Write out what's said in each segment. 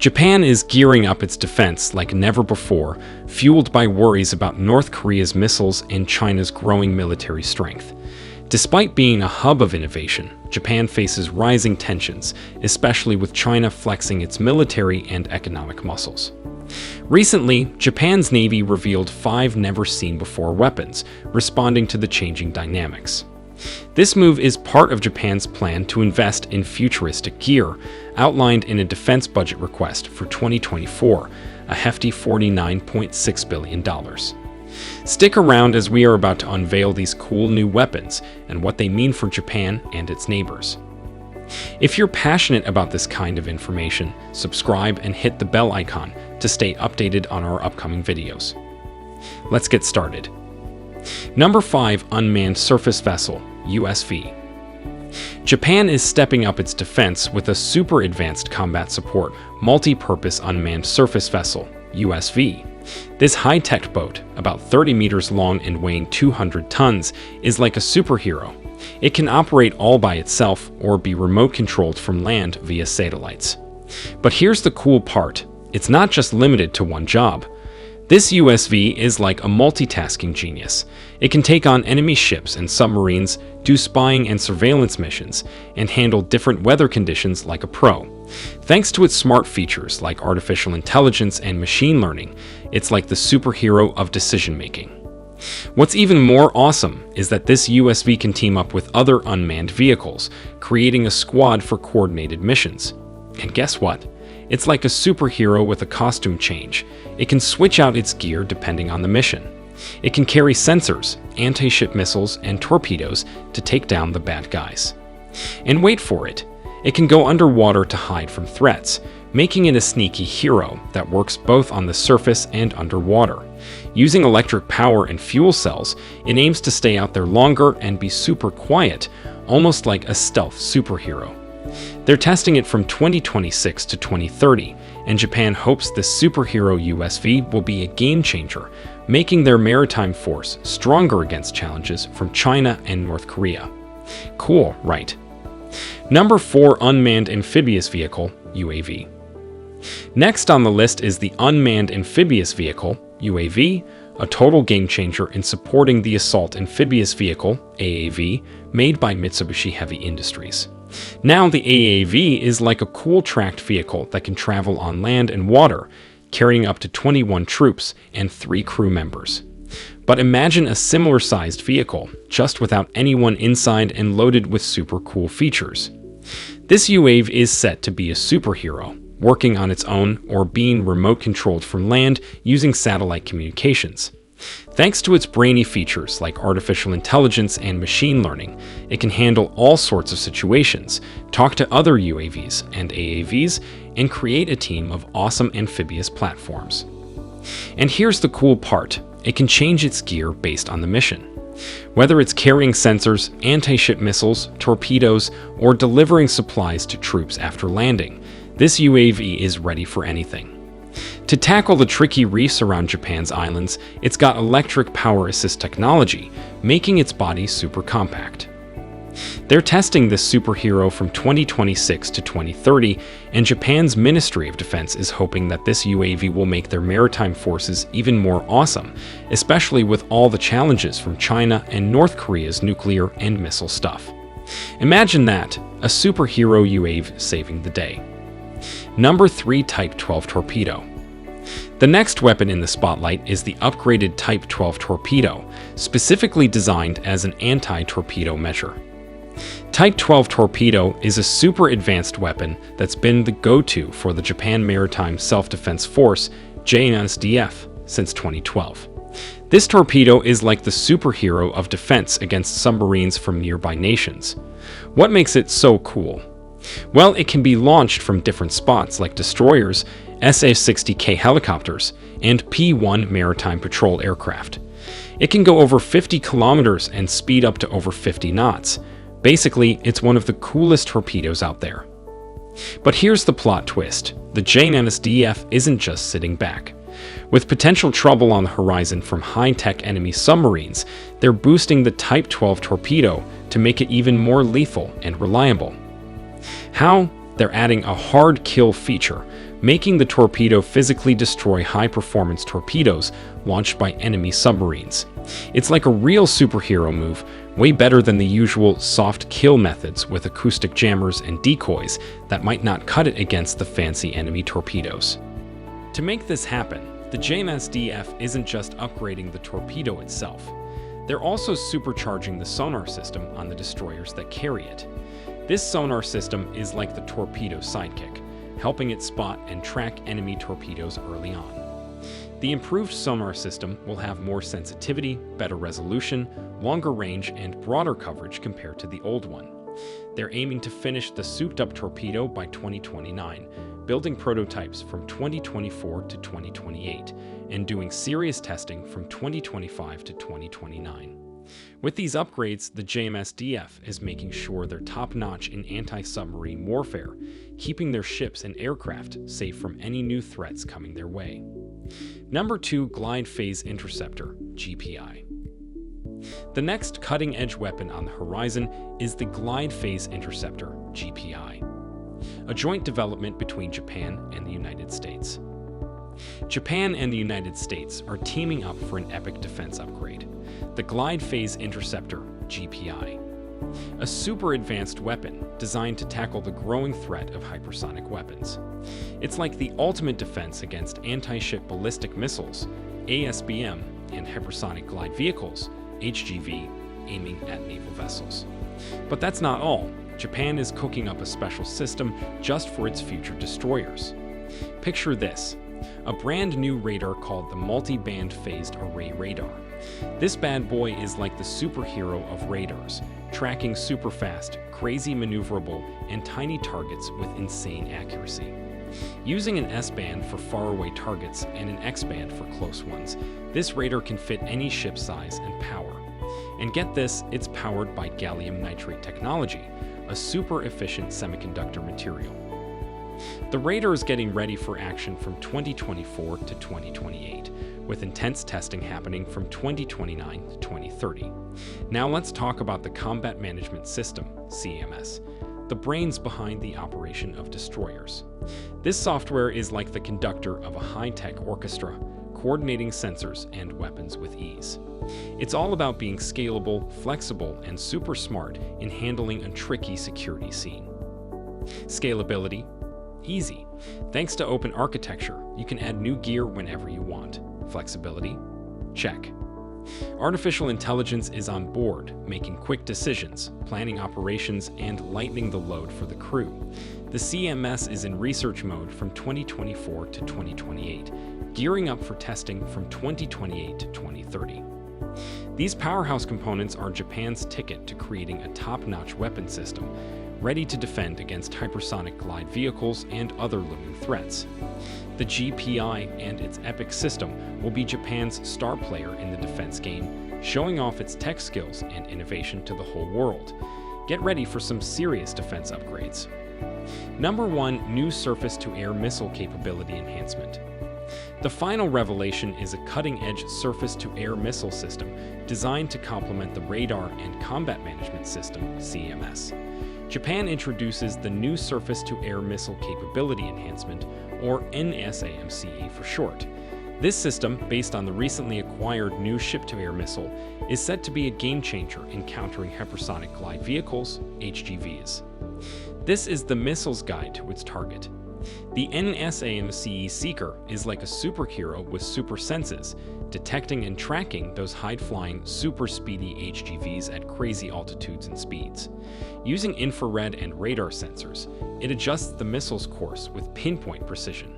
Japan is gearing up its defense like never before, fueled by worries about North Korea's missiles and China's growing military strength. Despite being a hub of innovation, Japan faces rising tensions, especially with China flexing its military and economic muscles. Recently, Japan's Navy revealed 5 never-seen-before weapons, responding to the changing dynamics. This move is part of Japan's plan to invest in futuristic gear, outlined in a defense budget request for 2024, a hefty $49.6 billion. Stick around as we are about to unveil these cool new weapons and what they mean for Japan and its neighbors. If you're passionate about this kind of information, subscribe and hit the bell icon to stay updated on our upcoming videos. Let's get started. Number 5. Unmanned Surface Vessel, USV. Japan is stepping up its defense with a super advanced combat support, multi-purpose unmanned surface vessel, USV. This high-tech boat, about 30 meters long and weighing 200 tons, is like a superhero. It can operate all by itself or be remote-controlled from land via satellites. But here's the cool part. It's not just limited to one job. This USV is like a multitasking genius. It can take on enemy ships and submarines, do spying and surveillance missions, and handle different weather conditions like a pro. Thanks to its smart features like artificial intelligence and machine learning, it's like the superhero of decision-making. What's even more awesome is that this USV can team up with other unmanned vehicles, creating a squad for coordinated missions. And guess what? It's like a superhero with a costume change. It can switch out its gear depending on the mission. It can carry sensors, anti-ship missiles, and torpedoes to take down the bad guys. And wait for it, it can go underwater to hide from threats, making it a sneaky hero that works both on the surface and underwater. Using electric power and fuel cells, it aims to stay out there longer and be super quiet, almost like a stealth superhero. They're testing it from 2026 to 2030, and Japan hopes this superhero USV will be a game changer, making their maritime force stronger against challenges from China and North Korea. Cool, right? Number 4. Unmanned Amphibious Vehicle, UAV. Next on the list is the Unmanned Amphibious Vehicle, UAV, a total game changer in supporting the Assault Amphibious Vehicle, AAV, made by Mitsubishi Heavy Industries. Now the AAV is like a cool tracked vehicle that can travel on land and water, carrying up to 21 troops and 3 crew members. But imagine a similar sized vehicle, just without anyone inside and loaded with super cool features. This UAV is set to be a superhero, working on its own or being remote controlled from land using satellite communications. Thanks to its brainy features like artificial intelligence and machine learning, it can handle all sorts of situations, talk to other UAVs and AAVs, and create a team of awesome amphibious platforms. And here's the cool part, it can change its gear based on the mission. Whether it's carrying sensors, anti-ship missiles, torpedoes, or delivering supplies to troops after landing, this UAV is ready for anything. To tackle the tricky reefs around Japan's islands, it's got electric power assist technology, making its body super compact. They're testing this superhero from 2026 to 2030, and Japan's Ministry of Defense is hoping that this UAV will make their maritime forces even more awesome, especially with all the challenges from China and North Korea's nuclear and missile stuff. Imagine that, a superhero UAV saving the day. Number 3. Type 12 Torpedo. The next weapon in the spotlight is the upgraded Type 12 torpedo, specifically designed as an anti-torpedo measure. Type 12 torpedo is a super advanced weapon that's been the go-to for the Japan Maritime Self-Defense Force, JNSDF, since 2012. This torpedo is like the superhero of defense against submarines from nearby nations. What makes it so cool? Well, it can be launched from different spots like destroyers, SA-60K helicopters, and P-1 maritime patrol aircraft. It can go over 50 kilometers and speed up to over 50 knots. Basically, it's one of the coolest torpedoes out there. But here's the plot twist. The JNSDF isn't just sitting back. With potential trouble on the horizon from high-tech enemy submarines, they're boosting the Type 12 torpedo to make it even more lethal and reliable. How? They're adding a hard kill feature, making the torpedo physically destroy high-performance torpedoes launched by enemy submarines. It's like a real superhero move, way better than the usual soft kill methods with acoustic jammers and decoys that might not cut it against the fancy enemy torpedoes. To make this happen, the JMS-DF isn't just upgrading the torpedo itself. They're also supercharging the sonar system on the destroyers that carry it. This sonar system is like the torpedo sidekick, helping it spot and track enemy torpedoes early on. The improved sonar system will have more sensitivity, better resolution, longer range, and broader coverage compared to the old one. They're aiming to finish the souped-up torpedo by 2029, building prototypes from 2024 to 2028, and doing serious testing from 2025 to 2029. With these upgrades, the JMS-DF is making sure they're top-notch in anti-submarine warfare, keeping their ships and aircraft safe from any new threats coming their way. Number 2, Glide Phase Interceptor, GPI. The next cutting-edge weapon on the horizon is the Glide Phase Interceptor, GPI, a joint development between Japan and the United States. Japan and the United States are teaming up for an epic defense upgrade, the Glide Phase Interceptor, GPI, a super advanced weapon designed to tackle the growing threat of hypersonic weapons. It's like the ultimate defense against anti-ship ballistic missiles, ASBM, and hypersonic glide vehicles, HGV, aiming at naval vessels. But that's not all. Japan is cooking up a special system just for its future destroyers. Picture this: a brand new radar called the Multi-Band Phased Array Radar. This bad boy is like the superhero of radars, tracking super fast, crazy maneuverable, and tiny targets with insane accuracy. Using an S-band for faraway targets and an X-band for close ones, this radar can fit any ship size and power. And get this, it's powered by gallium nitride technology, a super efficient semiconductor material. The radar is getting ready for action from 2024 to 2028, with intense testing happening from 2029 to 2030. Now let's talk about the Combat Management System, CMS, the brains behind the operation of destroyers. This software is like the conductor of a high-tech orchestra, coordinating sensors and weapons with ease. It's all about being scalable, flexible, and super smart in handling a tricky security scene. Scalability? Easy. Thanks to open architecture, you can add new gear whenever you want. Flexibility? Check. Artificial intelligence is on board, making quick decisions, planning operations, and lightening the load for the crew. The CMS is in research mode from 2024 to 2028, gearing up for testing from 2028 to 2030. These powerhouse components are Japan's ticket to creating a top-notch weapon system, ready to defend against hypersonic glide vehicles and other looming threats. The GPI and its epic system will be Japan's star player in the defense game, showing off its tech skills and innovation to the whole world. Get ready for some serious defense upgrades. Number 1, new surface-to-air missile capability enhancement. The final revelation is a cutting-edge surface-to-air missile system designed to complement the radar and combat management system, CMS. Japan introduces the new Surface-to-Air Missile Capability Enhancement, or NSAMCE for short. This system, based on the recently acquired new ship-to-air missile, is said to be a game-changer in countering hypersonic glide vehicles, HGVs. This is the missile's guide to its target. The NSAMCE Seeker is like a superhero with super senses, detecting and tracking those high-flying, super-speedy HGVs at crazy altitudes and speeds. Using infrared and radar sensors, it adjusts the missile's course with pinpoint precision.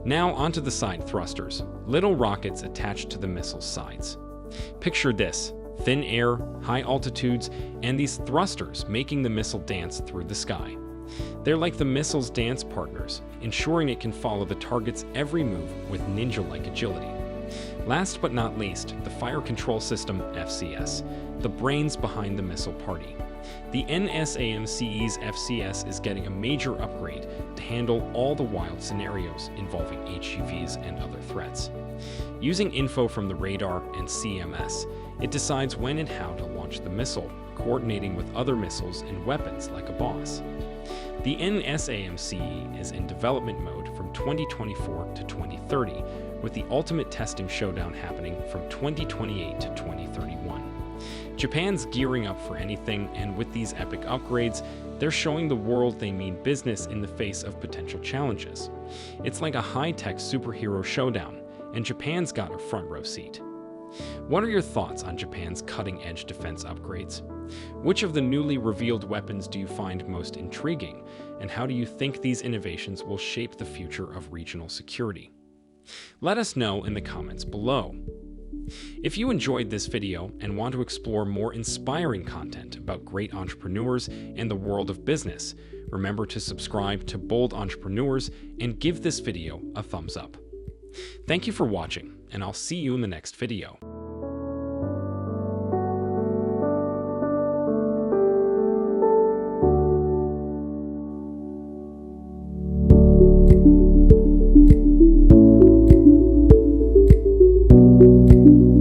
Now onto the side thrusters, little rockets attached to the missile's sides. Picture this: thin air, high altitudes, and these thrusters making the missile dance through the sky. They're like the missile's dance partners, ensuring it can follow the target's every move with ninja-like agility. Last but not least, the Fire Control System, FCS, the brains behind the missile party. The NSAMCE's FCS is getting a major upgrade to handle all the wild scenarios involving HGVs and other threats. Using info from the radar and CMS, it decides when and how to launch the missile, coordinating with other missiles and weapons like a boss. The NSAMCE is in development mode from 2024 to 2030, with the ultimate testing showdown happening from 2028 to 2031. Japan's gearing up for anything, and with these epic upgrades, they're showing the world they mean business in the face of potential challenges. It's like a high-tech superhero showdown, and Japan's got a front row seat. What are your thoughts on Japan's cutting-edge defense upgrades? Which of the newly revealed weapons do you find most intriguing, and how do you think these innovations will shape the future of regional security? Let us know in the comments below. If you enjoyed this video and want to explore more inspiring content about great entrepreneurs and the world of business, remember to subscribe to Bold Entrepreneurs and give this video a thumbs up. Thank you for watching, and I'll see you in the next video.